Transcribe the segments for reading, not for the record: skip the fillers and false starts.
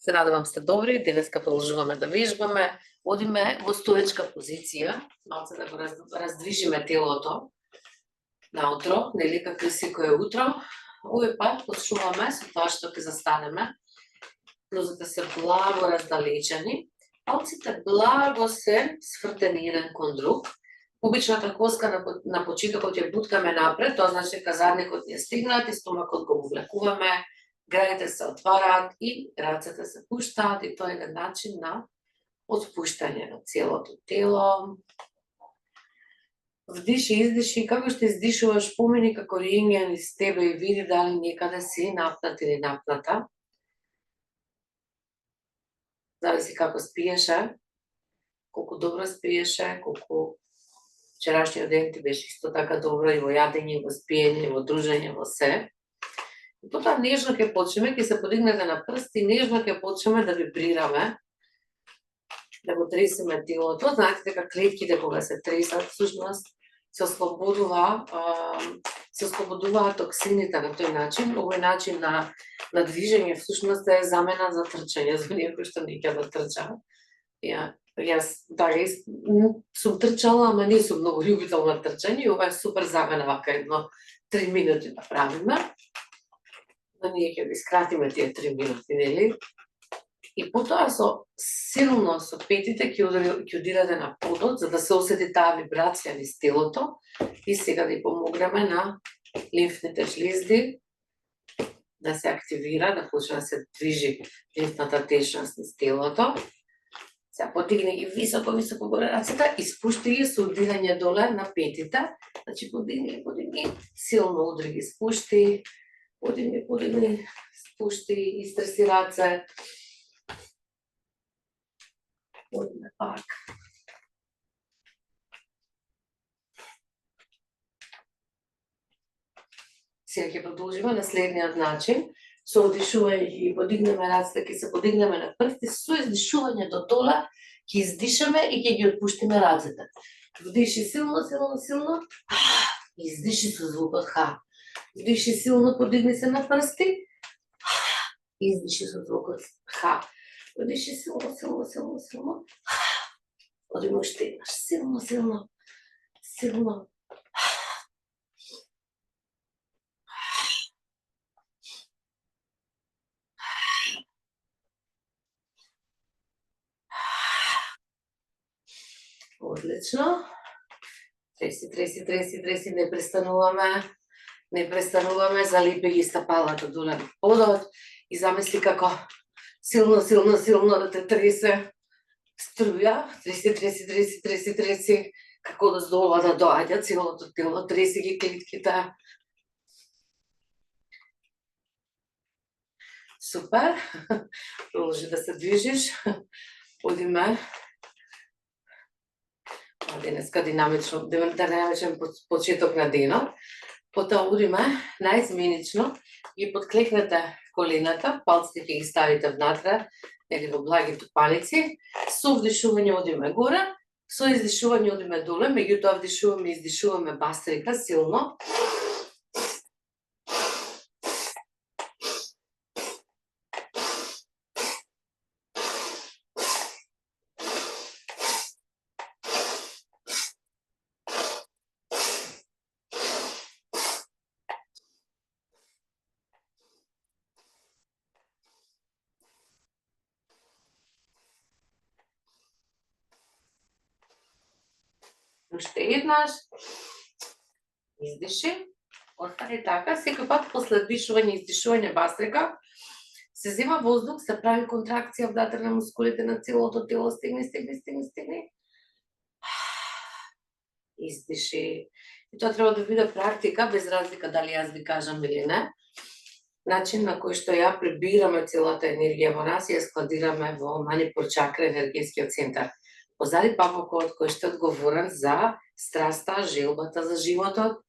Се надевам сте добри, денеска продолжуваме да вежбаме. Одиме во стоечка позиција, малце да го раздвижиме телото наутро, нели како и секое утро. Овој пат почнуваме со тоа што ќе застанеме. Нозете се благо раздалечени, палците благо се свртени еден кон друг. Обичната коска на почетокот ја буткаме напред, тоа значи дека задникот ни е стигнат и стомакот го увлекуваме. Граните се отвараат и рацете се пуштаат и тоа е еден начин на отпуштање на целото тело. Вдиши, издиши, како што издишуваш, помени како рингија низ тебе и види дали некаде си напнат или напната. Зависи како спиеше, колку добро спиеше, колку вчерашниот ден ти беше исто така добро и во јадење, и во спиење, и во дружење, во се. И потоа нежно ќе почнеме, ќе се подигнете на прсти, нежно ќе почнеме да вибрираме, да го тресеме телото. Знаете дека клетките кога се тресат, всушност се ослободуваат токсините на тој начин. Овој начин на движење всушност е замена за трчање, за оние кои што не ќе да трчаат. Јас сум трчала, ама не сум многу љубител на трчање и ова е супер замена, вака едно 3 минути да правиме. Но ние ќе ги скратиме тие 3 минути, нели? И потоа силно со петите ќе удирате на подот, за да се осети таа вибрација низ телото и сега да ја помогнеме на лимфните жлезди да се активира, да почне да се движи лимфната течност низ телото. Сега потигни ги високо горе рацете и спушти ги со удирање доле на петите. Значи подигни, силно удри ги спушти. Подигни, спушти, истреси раце. Подигни пак. Сега ќе продолжиме на следниот начин. Со одишување ќе подигнеме рацете, ќе се подигнеме на прсти, со издишување до доле ќе издишаме и ќе ги отпуштиме рацете. Вдиши силно, издиши со звукот ха. Вдиши силно, подигни се на прсти. Издиши со звукот ха. Вдиши силно. Одиме уште еднаш. Силно. Одлично. Треси, не престануваме, залепи ги стапалата доле на подот и замисли како силно да те тресе струја. Треси, како да здолува да доаѓа целото тело, треси ги клетките. Супер. Продолжи да се движиш. Одиме. Денеска динамичен почеток на денот. Потоа одиме наизменично, ги подклекнете колената, палците ќе ги ставите внатре, нели во благи тупаници. Со вдишување одиме горе, со издишување одиме доле, меѓутоа вдишуваме и издишуваме бастрика силно. Уште еднаш, издиши, остане така, секој пат после вдишување и издишување бастрика, се зема воздух, се прави контракција внатре на мускулите на целото тело, стигни. Издиши. И тоа треба да биде практика, без разлика дали јас ви кажам или не. Начин на кој што ја прибираме целата енергија во нас и ја складираме во Манипур чакра, енергетскиот центар. Позади папокот кој што е одговорен за страста, желбата за животот,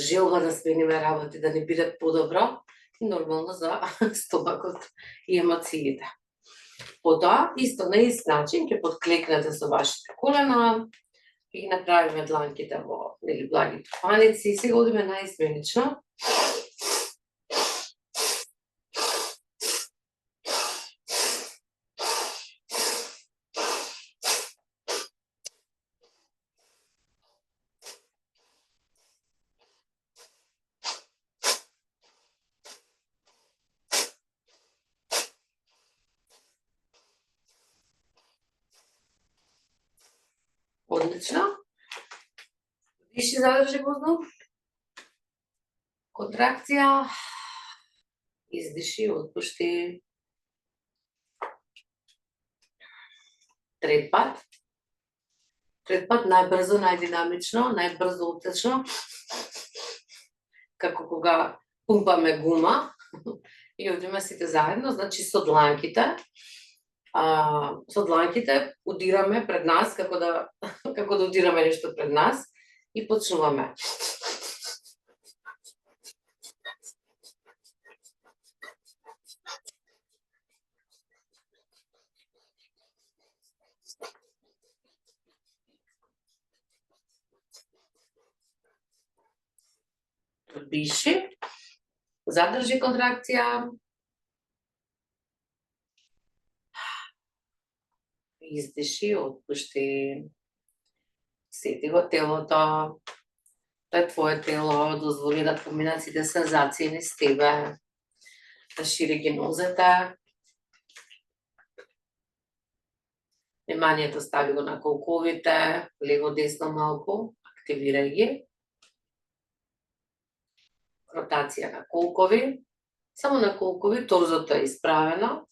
желба да смениме работи, да ни биде подобро и нормално за стомакот и емоциите. Потоа, исто на ист начин, ќе подклекнете со вашите колена и ги направиме дланките во благи тупаници. Сега одиме наизменично. Одлично. Диши, задржи воздух. Контракција. Издиши, отпушти. Трет пат. Трет пат најбрзо, најдинамично, најбрзо утечно. Како кога пумпаме гума и одиме сите заедно, значи со дланките. Со дланките удираме пред нас, како да удираме нешто пред нас и почнуваме. Диши, задржи контракција. Издиши, отпушти. Сети го телото. Тоа е твое тело, дозволи да поминат сите сензации низ тебе. Да шири ги нозете. Вниманието стави го на колковите, лево-десно малку, активирај ги. Ротација на колкови. Само на колкови, торзото е исправено.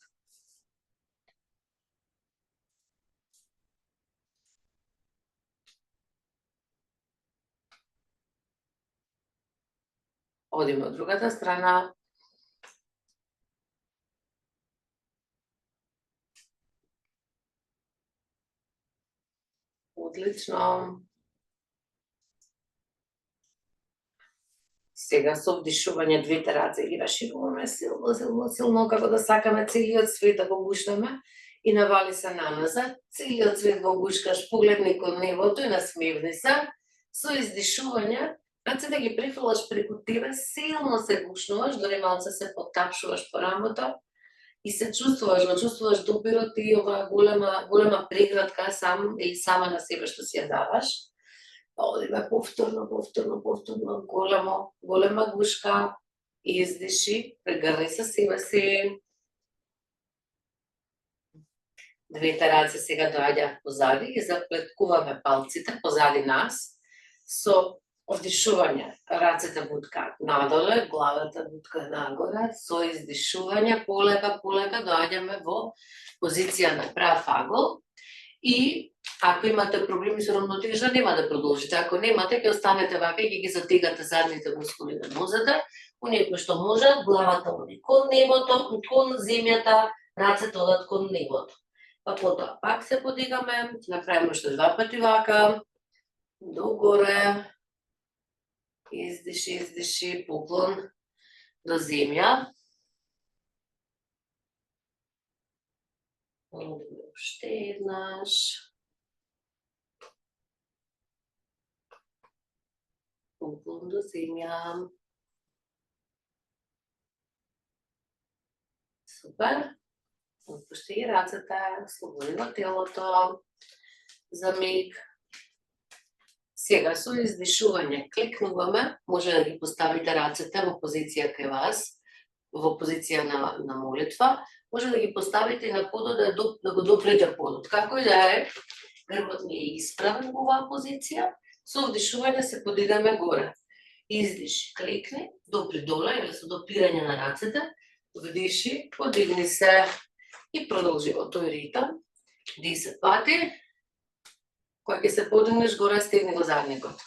Одиме од другата страна. Одлично. Сега со вдишување двете раце ги расшируваме силно, силно, силно, како да сакаме целиот свет да го гушнеме и навали се наназад. Целиот свет го гушкаш, погледни кон небото и насмевни се. Со издишување, рацете ги префрлаш преку тебе, силно се гушнуваш, дори малце се потапшуваш по рамото и се чувствуваш допирот и оваа голема преградка сам или сама на себе што си ја даваш. Одиме повторно, голема гушка, издиши, прегрни се себе си. Двете раце сега доаѓаат позади и заплеткуваме палците позади нас. Со вдишување рацете буткаат надоле, главата бутка нагоре. Со издишување полека доаѓаме во позиција на прав агол. И ако имате проблеми со рамнотежа, нема да продолжите. Ако немате, ќе останете вака и ќе ги затегате задните мускули на нозете. Оние кои што можат, главата оди кон небото, кон земјата, рацете одат кон небото. Па потоа пак се подигаме, направиме уште два пати вака, догоре, издиши, поклон до земја. Уште еднаш. Поклон до земја. Супер. Отпушти ги рацете, слободи го телото за миг. Сега со издишување клекнуваме, може да ги поставите рацете во позиција кај вас, во позиција на молитва, може да ги поставите на подот да го допрете подот. Како и да е, грбот ни е исправен во оваа позиција, со вдишување се подигаме горе. Издиши, клекни, допри доле или со допирање на рацете, вдиши, подигни се и продолжи во тој ритам. 10 пати. Кога ќе се подигнеш горе, стегни го задникот.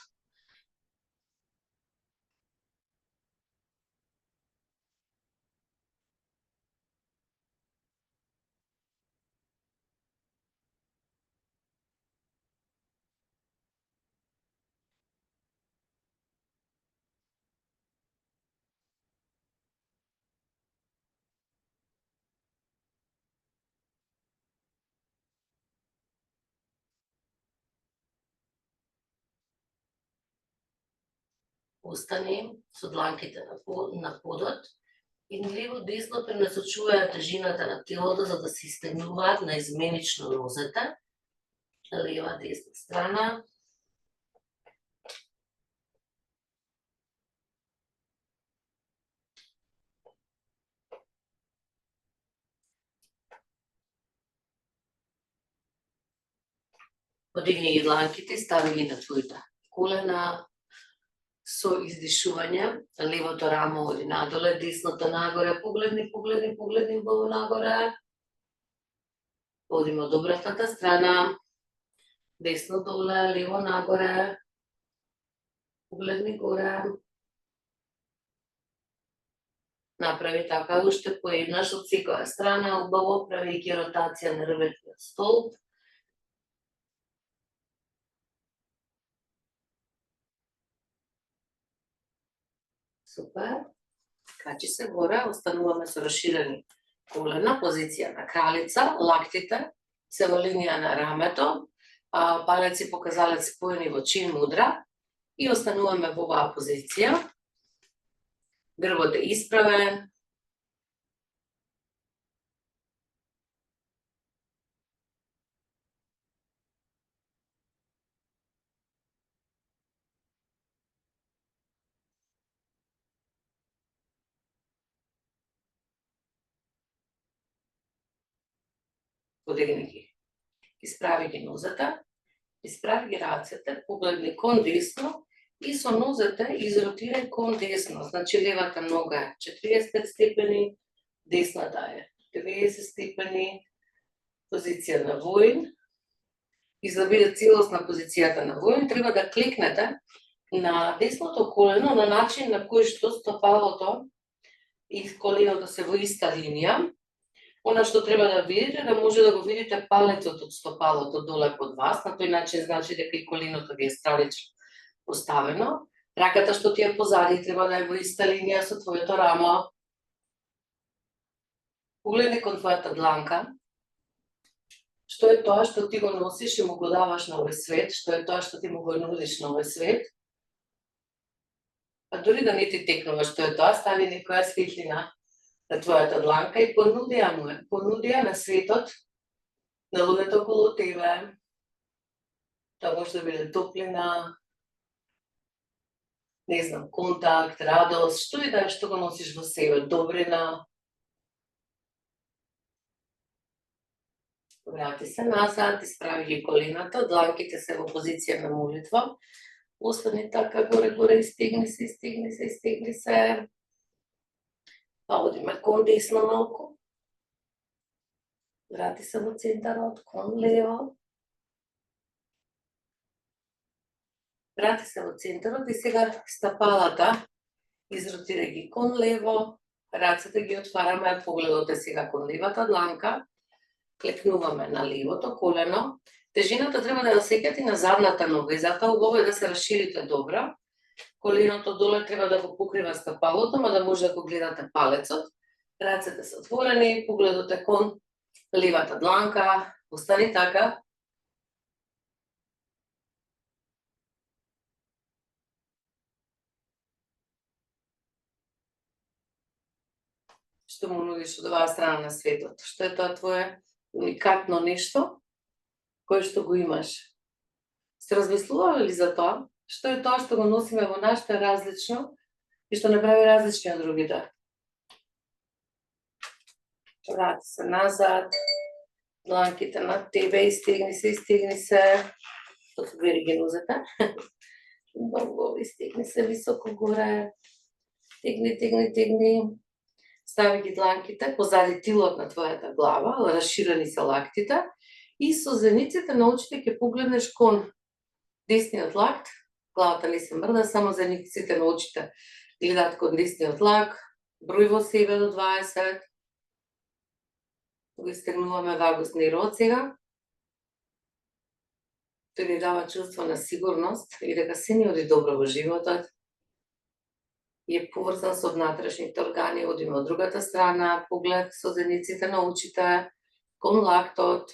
Остани со дланките на подот и лево-десно пренасочуваат тежината на телото за да се истегнуваат наизменично нозете. Лева-десна страна. Подигни ги дланките, стави ги на твоите колена со издишување, левото рамо оди надоле, десното нагоре, погледни убаво нагоре. Одиме од обратната страна, десно доле, лево нагоре, погледни горе. Направи така уште поеднаш од секоја страна, убаво, правејќи ротација на рветниот столб. Супер. Качи се горе, остануваме со расширени колена, позиција на кралица, лактите се во линија на рамето, палец и показалец споени во чин мудра и остануваме во оваа позиција. Грбот е исправен. Подигни ги. Исправи ги нозете, исправи ги рацете, погледни кон десно и со нозете изротирај кон десно. Значи левата нога е 45 степени, десната е 90 степени, позиција на воин. И за да биде целосна позицијата на воин, треба да клекнете на десното колено на начин на кој што стопалото и коленото се во иста линија. Она што треба да видите, да може да го видите палецот од стопалото доле под вас, на тој начин значи дека и коленото ви е стравично поставено. Раката што ти е позади треба да е во иста линија со твоето рамо. Погледни кон твојата дланка. Што е тоа што ти го носиш и му го даваш на овој свет, што е тоа што ти му го нудиш на овој свет. А дори да не ти текнува што е тоа, стави некоја светлина на твојата дланка и понуди ја на светот, на луѓето околу тебе. Тоа може да биде топлина, не знам, контакт, радост, што и да е што го носиш во себе, добрина. Врати се назад, исправи ги колената, дланките се во позиција на молитва. Остани така горе-горе, истегни се. Па одиме кон десно малку. Врати се во центарот, кон лево. Врати се во центарот и сега стапалата изротирај ги кон лево, рацете ги отвараме, погледот е сега кон левата дланка. Клекнуваме на левото колено. Тежината треба да ја осеќате на задната нога и затоа убаво е да се расширите добро. Коленото доле треба да го покрива стапалото, ма да може да го гледате палецот. Рацете се отворени, погледот е кон левата дланка. Остани така. Што му нудиш од оваа страна на светот? Што е тоа твое уникатно нешто кое што го имаш? Се размислувале ли за тоа? Што е тоа што го носиме во нас што е различно и што не прави различни од другите? Врати се назад, дланките над тебе, истегни се. Отвори ги нозете. Убаво, истегни се високо горе. Тегни. Стави ги дланките позади тилот на твојата глава, расширени се лактите и со зениците на очите ќе погледнеш кон десниот лакт. Главата не се мрда, само зениците на очите гледаат кон десниот лак, број во себе до 20. Го истегнуваме вагусни род сега. Тој ни дава чувство на сигурност и дека се ни оди добро во животот. Je поврзан со внатрешните органи, одиме од другата страна, поглед со зениците на очите, кон лактот.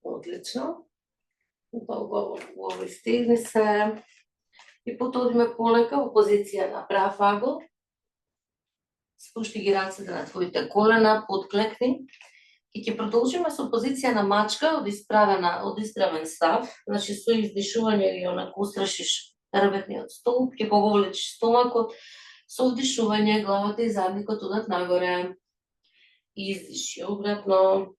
Одлично. Убаво истегни се. И потоа одиме полека во позиција на прав агол. Спушти ги рацете на твоите колена, подклекни. И ќе продолжиме со позиција на мачка од исправен став, значи со издишување и онаку устрашиш рветниот столб, ќе го вовлечиш стомакот Со вдишување главата и задникот одат нагоре. Издиши обратно.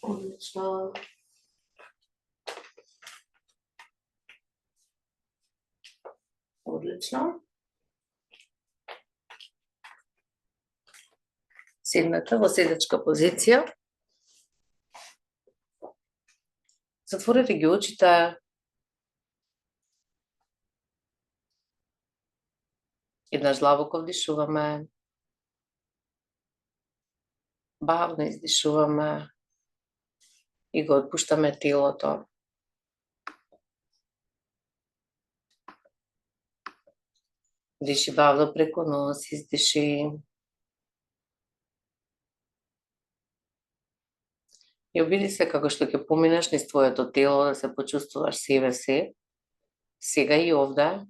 Одлично. Одлично. Седнете во седечка позиција. Затворете ги очите. Еднаш длабоко вдишуваме. Бавно издишуваме. И го отпуштаме телото. Диши бавно преку нос, издиши. И обиди се како што ќе поминеш низ твоето тело, да се почувствуваш себе си, сега и овде.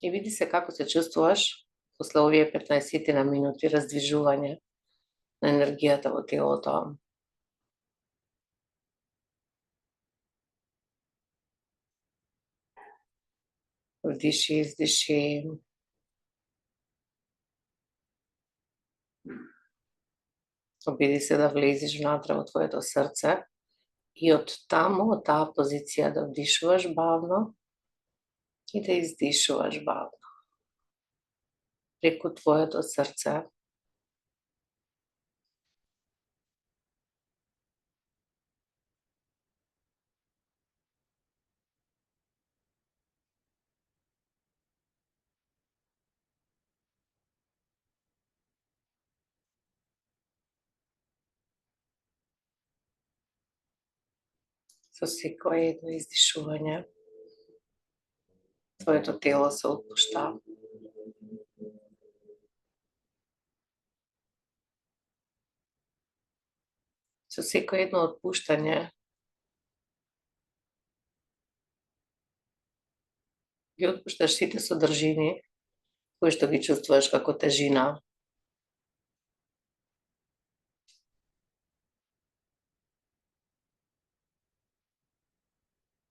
И види се како се чувствуваш после овие 15 на минути раздвижување на енергијата во телото. Вдиши, издиши. Обиди се да влезеш внатре во твоето срце и од таму, од таа позиција да вдишуваш бавно и да издишуваш бавно. Преку твоето срце. Со секое едно издишување, твоето тело се отпушта. Со секое едно отпуштање, ги отпушташ сите содржини кои што ги чувствуваш како тежина.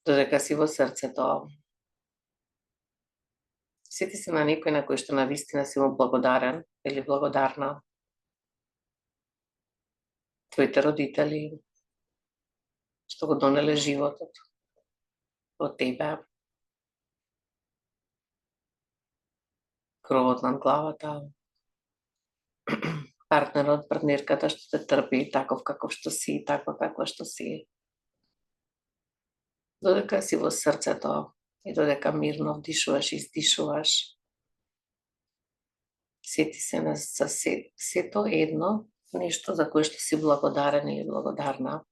Додека си во срцето. Сети се на некој на кој што навистина си му благодарен или благодарна. Твоите родители, што го донеле животот во тебе. Кровот над главата. Партнерот, партнерката што те трпи таков каков што си, таква каква што си. Додека си во срцето и додека мирно вдишуваш и издишуваш, сети се на сето едно нешто за кое што си благодарен или благодарна.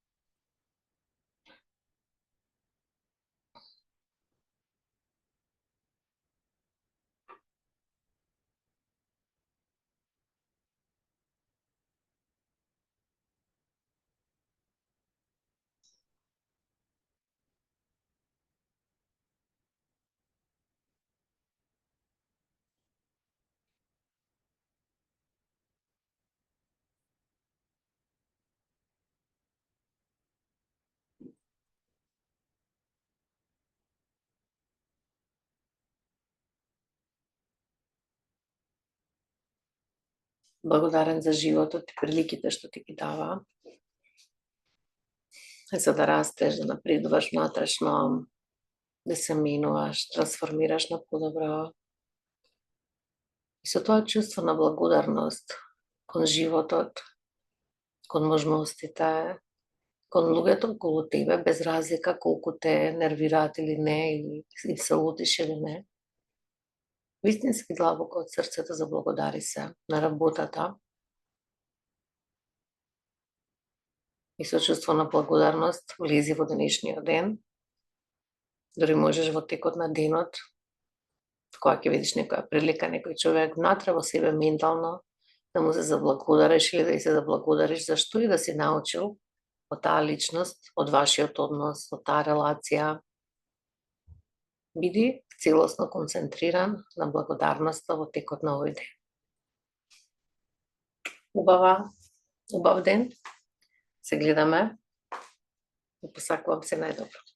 Благодарен за животот и приликите што ти ги дава. За да растеш, да напредуваш внатрешно, да се менуваш, трансформираш на подобро. И со тоа чувство на благодарност кон животот, кон можностите, кон луѓето околу тебе, без разлика колку те нервираат или не, или се лутиш или не. Вистински длабоко од срцето заблагодари се на работата. и со чувство на благодарност влези во денешниот ден. Дори можеш во текот на денот, кога ќе видиш некоја прилика, некој човек внатре во себе ментално, да му се заблагодариш или да и се заблагодариш за што и да си научил од таа личност, од вашиот однос, од таа релација. Биди целосно концентриран на благодарноста во текот на овој ден. Убав ден. Се гледаме. И посакувам се најдобро.